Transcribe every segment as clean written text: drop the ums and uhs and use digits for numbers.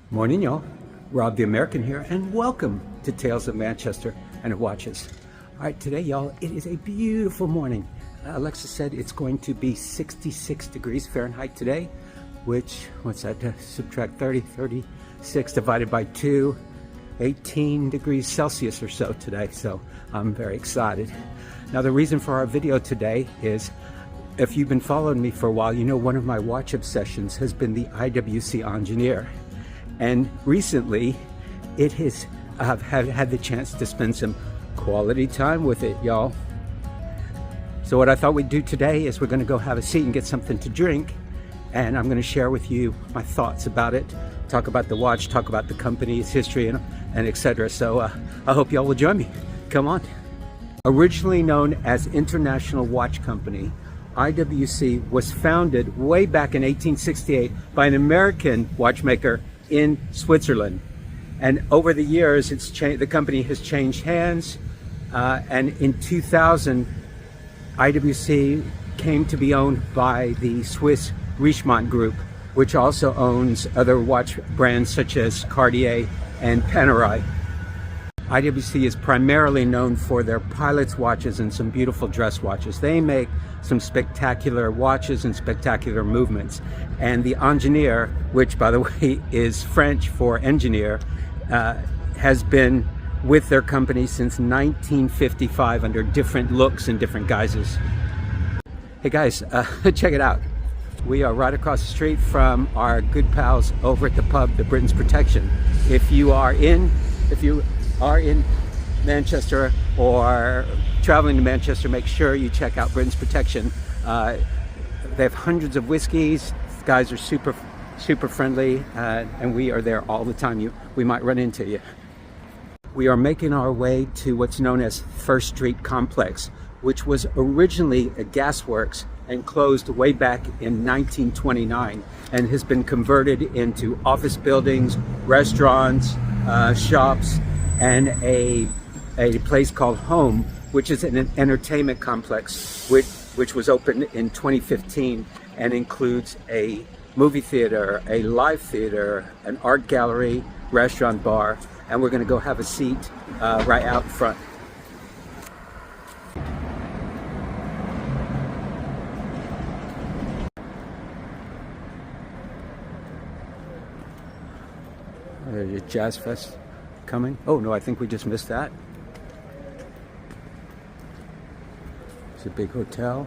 Morning, y'all. Rob the American here, and welcome to Tales of Manchester and Watches. All right, today, y'all, it is a beautiful morning. Alexa said it's going to be 66 degrees Fahrenheit today, which, what's that? Subtract 36 divided by 2, 18 degrees Celsius or so today. So I'm very excited. Now, the reason for our video today is, if you've been following me for a while, you know one of my watch obsessions has been the IWC Ingenieur. And recently, it has had the chance to spend some quality time with it, y'all. So what I thought we'd do today is we're going to go have a seat and get something to drink. And I'm going to share with you my thoughts about it, talk about the watch, talk about the company's history, and etc. So I hope y'all will join me. Come on. Originally known as International Watch Company, IWC was founded way back in 1868 by an American watchmaker in Switzerland, and over the years the company has changed hands, and in 2000 IWC came to be owned by the Swiss Richemont Group, which also owns other watch brands such as Cartier and Panerai. IWC is primarily known for their pilot's watches and some beautiful dress watches. They make some spectacular watches and spectacular movements. And the Ingenieur, which by the way is French for engineer, has been with their company since 1955 under different looks and different guises. Hey guys, check it out. We are right across the street from our good pals over at the pub, the Britain's Protection. If you are in Manchester or traveling to Manchester, make sure you check out Britain's Protection. They have hundreds of whiskeys. Guys are super friendly, and we are there all the time. We might run into you. We are making our way to what's known as First Street Complex, which was originally a gasworks and closed way back in 1929 and has been converted into office buildings, restaurants, shops, and a place called Home, which is an entertainment complex which was opened in 2015 and includes a movie theater, a live theater, an art gallery, restaurant, bar, and we're going to go have a seat right out front. There's a Jazz Fest coming. Oh no, I think we just missed that. It's a big hotel.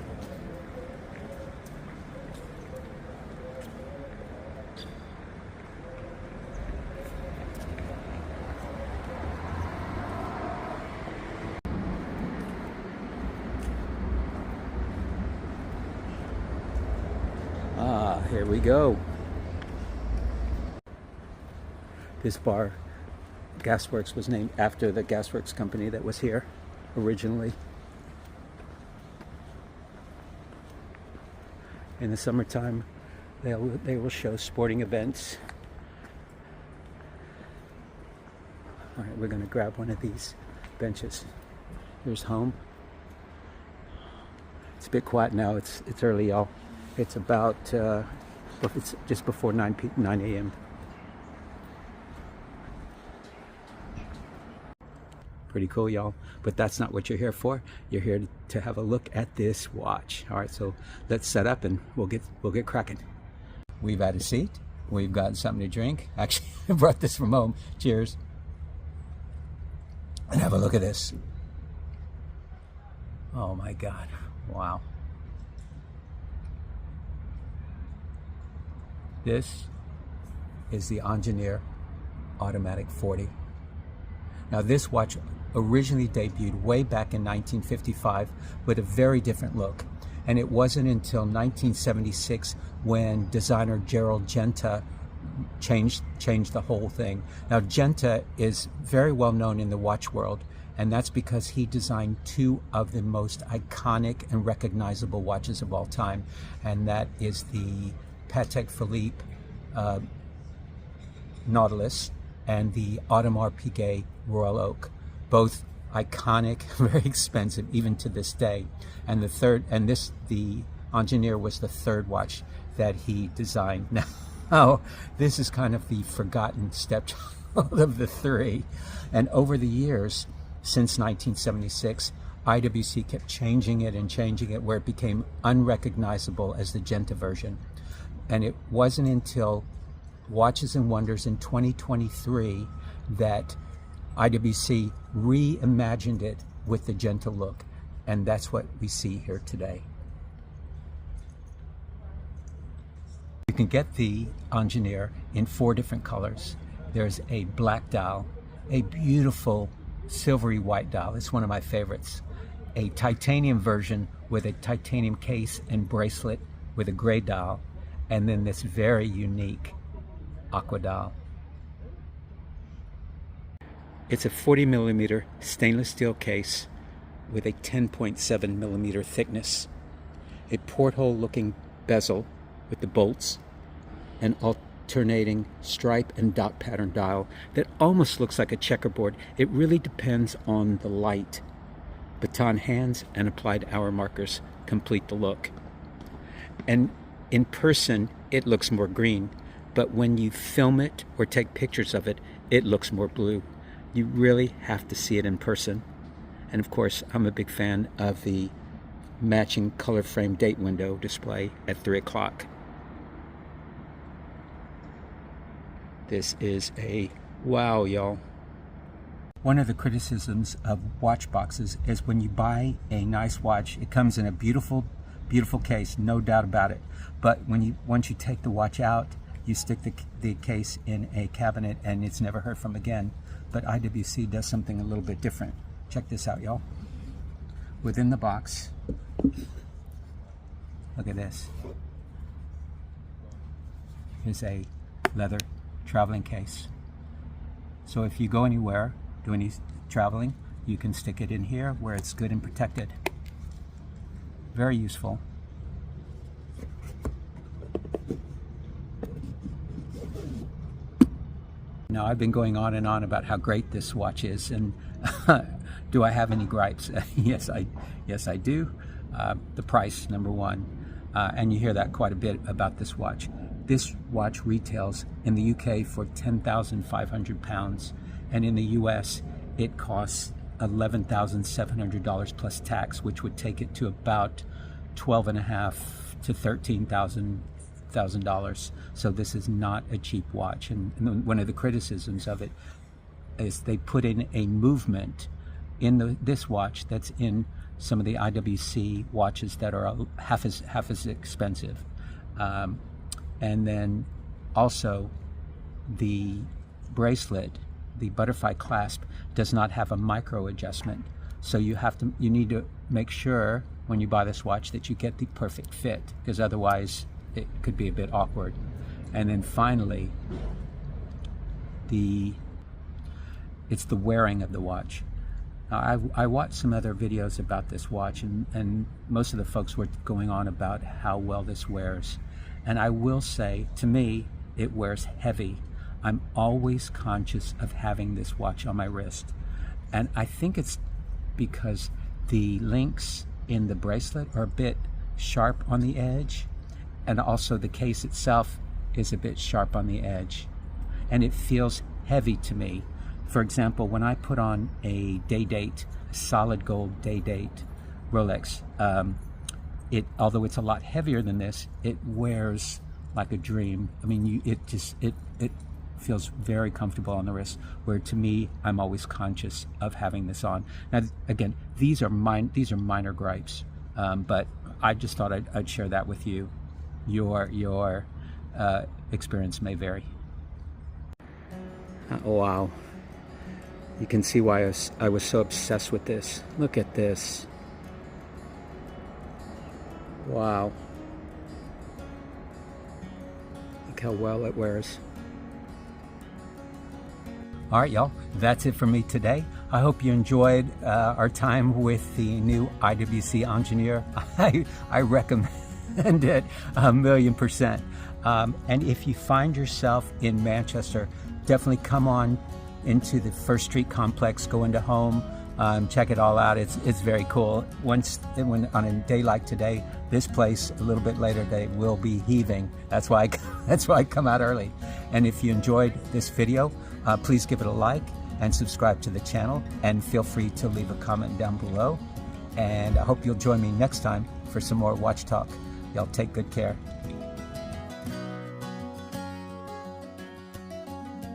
Ah, here we go. This bar, Gasworks, was named after the gasworks company that was here originally. In the summertime, they will show sporting events. All right, we're going to grab one of these benches. Here's Home. It's a bit quiet now. It's early, y'all. It's about it's just before 9 a.m. Pretty cool, y'all, but that's not what you're here for. You're here to have a look at this watch. All right, so let's set up and we'll get cracking. We've had a seat. We've gotten something to drink. Actually, I brought this from home. Cheers. And have a look at this. Oh my God! Wow. This is the Ingenieur Automatic 40. Now, this watch originally debuted way back in 1955 with a very different look. And it wasn't until 1976 when designer Gerald Genta changed the whole thing. Now, Genta is very well known in the watch world, and that's because he designed two of the most iconic and recognizable watches of all time. And that is the Patek Philippe Nautilus and the Audemars Piguet Royal Oak, both iconic, very expensive even to this day. And the Ingenieur was the third watch that he designed. Now, Oh, this is kind of the forgotten stepchild of the three. And over the years, since 1976, IWC kept changing it where it became unrecognizable as the Genta version. And it wasn't until Watches and Wonders in 2023 that IWC reimagined it with the Genta look. And that's what we see here today. You can get the Ingenieur in 4 different colors. There's a black dial, a beautiful silvery white dial. It's one of my favorites. A titanium version with a titanium case and bracelet with a gray dial, and then this very unique aqua dial. It's a 40 millimeter stainless steel case with a 10.7 millimeter thickness. A porthole looking bezel with the bolts, an alternating stripe and dot pattern dial that almost looks like a checkerboard. It really depends on the light. Baton hands and applied hour markers complete the look. And in person, it looks more green, but when you film it or take pictures of it, it looks more blue. You really have to see it in person. And of course, I'm a big fan of the matching color frame date window display at 3 o'clock. This is a wow, y'all. One of the criticisms of watch boxes is when you buy a nice watch, it comes in a beautiful, beautiful case, no doubt about it. But once you take the watch out, you stick the case in a cabinet and it's never heard from again. But IWC does something a little bit different. Check this out, y'all. Within the box, look at this. Here's a leather traveling case. So if you go anywhere, do any traveling, you can stick it in here where it's good and protected. Very useful. Now, I've been going on and on about how great this watch is, and do I have any gripes? Yes, I do. The price, number one, and you hear that quite a bit about this watch. This watch retails in the UK for £10,500, and in the US it costs $11,700 plus tax, which would take it to about $12,500 to $13,000. So this is not a cheap watch, and one of the criticisms of it is they put in a movement in this watch that's in some of the IWC watches that are half as expensive. And then also the bracelet, the butterfly clasp, does not have a micro adjustment. So you need to make sure when you buy this watch that you get the perfect fit, because otherwise it could be a bit awkward. And then finally, it's the wearing of the watch. I watched some other videos about this watch, and most of the folks were going on about how well this wears. And I will say, to me, it wears heavy. I'm always conscious of having this watch on my wrist. And I think it's because the links in the bracelet are a bit sharp on the edge, and also the case itself is a bit sharp on the edge. And it feels heavy to me. For example, when I put on a day date, a solid gold day date Rolex, although it's a lot heavier than this, it wears like a dream. I mean, it feels very comfortable on the wrist, where to me, I'm always conscious of having this on. Now, again, these are minor gripes, but I just thought I'd share that with you. Your experience may vary. Wow. You can see why I was so obsessed with this. Look at this. Wow. Look how well it wears. All right, y'all, that's it for me today. I hope you enjoyed our time with the new IWC Ingenieur. I recommend it 1,000,000%. And if you find yourself in Manchester, definitely come on into the First Street complex, go into Home, Check it all out. It's very cool. When on a day like today, this place a little bit later today will be heaving. That's why I come out early. And if you enjoyed this video, please give it a like and subscribe to the channel, and feel free to leave a comment down below. And I hope you'll join me next time for some more watch talk. Y'all take good care.